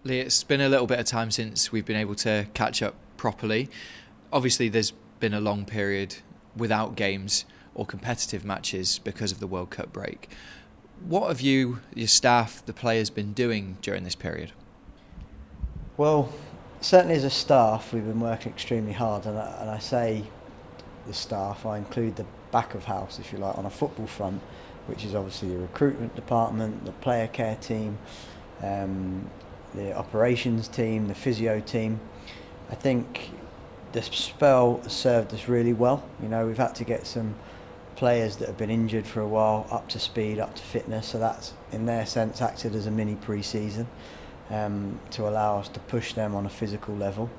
Lee, it's been a little bit of time since we've been able to catch up properly. Obviously, there's been a long period without games or competitive matches because of the World Cup break. What have you, your staff, the players been doing during this period? Well, certainly as a staff, we've been working extremely hard, and I say the staff, I include the back of house, if you like, on a football front, which is obviously the recruitment department, the player care team, the operations team, the physio team. I think the spell served us really well. You know, we've had to get some players that have been injured for a while up to speed, up to fitness, so that's in their sense acted as a mini pre-season to allow us to push them on a physical level.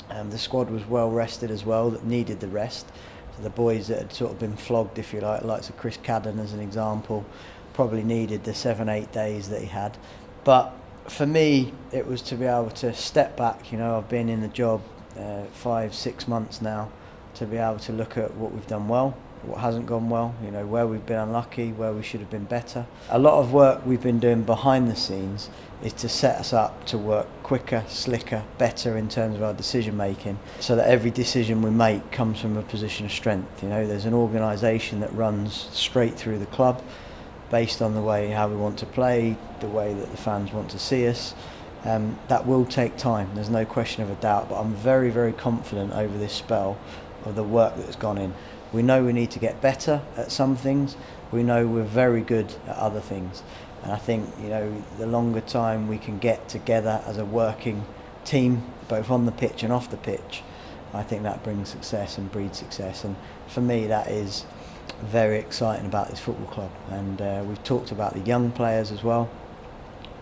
The squad was well rested as well, that needed the rest. So the boys that had sort of been flogged, if you like of Chris Cadden as an example, probably needed the 7-8 days that he had. But for me, it was to be able to step back. You know, I've been in the job 5-6 months now, to be able to look at what we've done well, what hasn't gone well, you know, where we've been unlucky, where we should have been better. A lot of work we've been doing behind the scenes is to set us up to work quicker, slicker, better in terms of our decision making, so that every decision we make comes from a position of strength. You know, there's an organisation that runs straight through the club based on the way how we want to play, the way that the fans want to see us. That will take time, there's no question of a doubt, but I'm very, very confident over this spell of the work that's gone in. We know we need to get better at some things, we know we're very good at other things. And I think, you know, the longer time we can get together as a working team, both on the pitch and off the pitch, I think that brings success and breeds success. And for me, that is very exciting about this football club. And we've talked about the young players as well.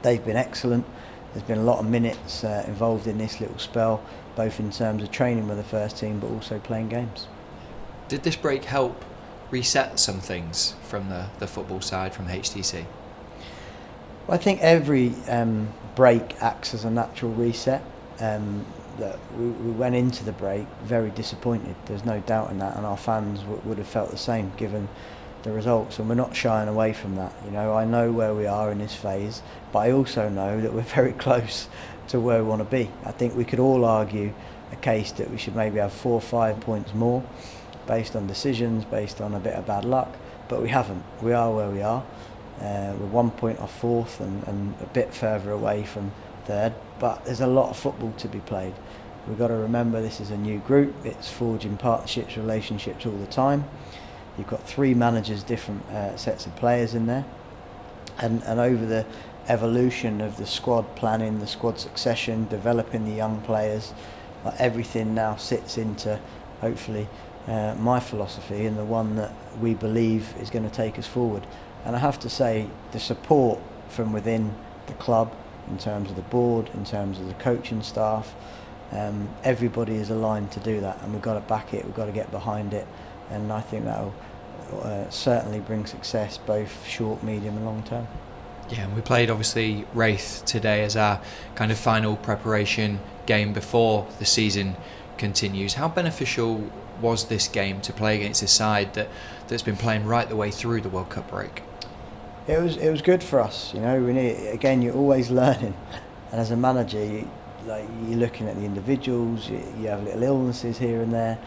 They've been excellent. There's been a lot of minutes involved in this little spell, both in terms of training with the first team, but also playing games. Did this break help reset some things from the football side, from HTC? Well, I think every break acts as a natural reset. That we went into the break very disappointed, there's no doubt in that, and our fans would have felt the same given the results, and we're not shying away from that. You know, I know where we are in this phase, but I also know that we're very close to where we want to be. I think we could all argue a case that we should maybe have 4 or 5 points more based on decisions, based on a bit of bad luck, but we haven't. We are where we are. We're 1 point off fourth and a bit further away from third, but there's a lot of football to be played. We've got to remember this is a new group, it's forging partnerships, relationships all the time. You've got 3 managers, different sets of players in there, and over the evolution of the squad planning, the squad succession, developing the young players, everything now sits into hopefully my philosophy and the one that we believe is going to take us forward. And I have to say, the support from within the club, in terms of the board, in terms of the coaching staff, everybody is aligned to do that, and we've got to back it, we've got to get behind it, and I think that will certainly bring success both short, medium and long term. Yeah, and we played obviously Wraith today as our kind of final preparation game before the season continues. How beneficial was this game to play against a side that's been playing right the way through the World Cup break? It was good for us. You know, again, you're always learning, and as a manager, you're looking at the individuals. You have little illnesses here and there.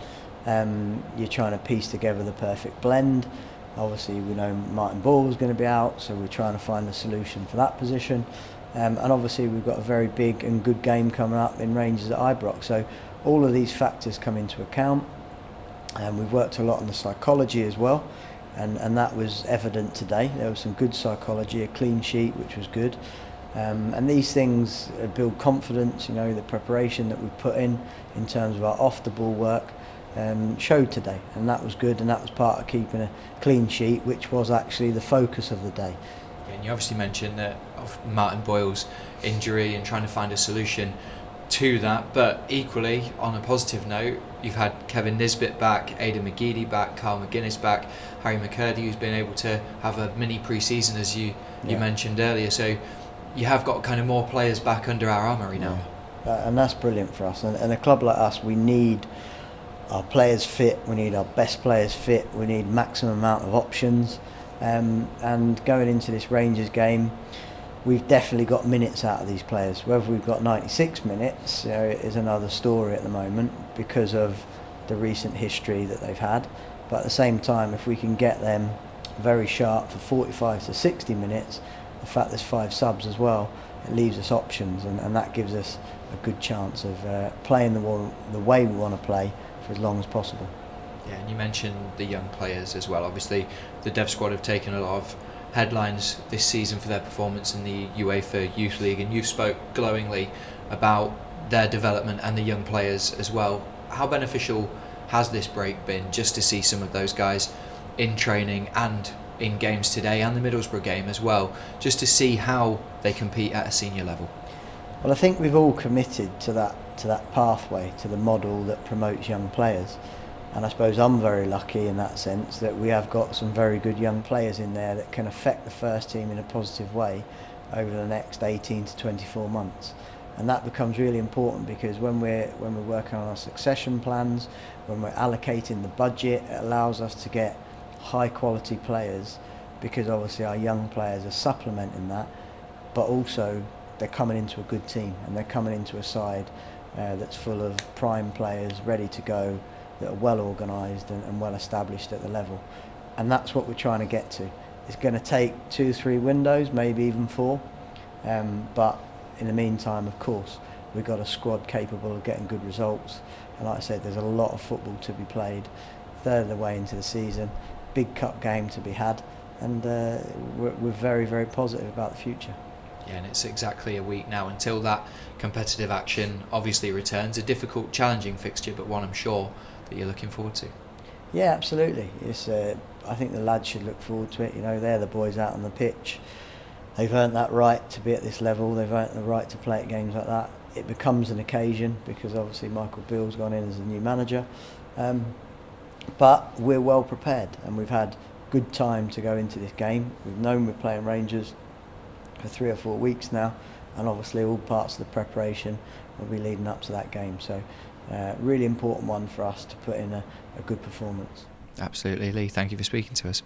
You're trying to piece together the perfect blend. Obviously, we know Martin Ball's going to be out, so we're trying to find a solution for that position. And obviously, we've got a very big and good game coming up in Rangers at Ibrox. So all of these factors come into account. And we've worked a lot on the psychology as well, and that was evident today. There was some good psychology, a clean sheet, which was good. And these things build confidence. You know, the preparation that we've put in terms of our off-the-ball work showed today, and that was good, and that was part of keeping a clean sheet, which was actually the focus of the day. And you obviously mentioned that of Martin Boyle's injury and trying to find a solution to that, but equally, on a positive note, you've had Kevin Nisbet back, Aidan McGeady back, Carl McGuinness back, Harry McCurdy, who's been able to have a mini pre-season, as you mentioned earlier, so you have got kind of more players back under our armoury now. And that's brilliant for us, and a club like us, we need our players fit, we need our best players fit, we need maximum amount of options, and going into this Rangers game, we've definitely got minutes out of these players. Whether we've got 96 minutes is another story at the moment because of the recent history that they've had. But at the same time, if we can get them very sharp for 45 to 60 minutes, the fact there's 5 subs as well, it leaves us options, and that gives us a good chance of playing the way we want to play for as long as possible. Yeah, and you mentioned the young players as well. Obviously, the Dev squad have taken a lot of headlines this season for their performance in the UEFA Youth League, and you spoke glowingly about their development and the young players as well. How beneficial has this break been, just to see some of those guys in training and in games today, and the Middlesbrough game as well, just to see how they compete at a senior level? Well, I think we've all committed to that pathway, to the model that promotes young players. And I suppose I'm very lucky in that sense that we have got some very good young players in there that can affect the first team in a positive way over the next 18 to 24 months. And that becomes really important because when we're working on our succession plans, when we're allocating the budget, it allows us to get high quality players, because obviously our young players are supplementing that, but also they're coming into a good team and they're coming into a side that's full of prime players ready to go, that are well organised and well established at the level. And that's what we're trying to get to. It's going to take 2-3 windows, maybe even 4, but in the meantime, of course, we've got a squad capable of getting good results. And like I said, there's a lot of football to be played, third of the way into the season, big cup game to be had, and we're very, very positive about the future. Yeah, and it's exactly a week now until that competitive action obviously returns. A difficult, challenging fixture, but one I'm sure that you're looking forward to. Yeah, absolutely. It's I think the lads should look forward to it. They're the boys out on the pitch. They've earned that right to be at this level. They've earned the right to play at games like that. It becomes an occasion because obviously Michael Beale's gone in as the new manager. But we're well prepared and we've had good time to go into this game. We've known we're playing Rangers for 3 or 4 weeks now, and obviously all parts of the preparation will be leading up to that game. So really important one for us to put in a good performance. Absolutely, Lee. Thank you for speaking to us.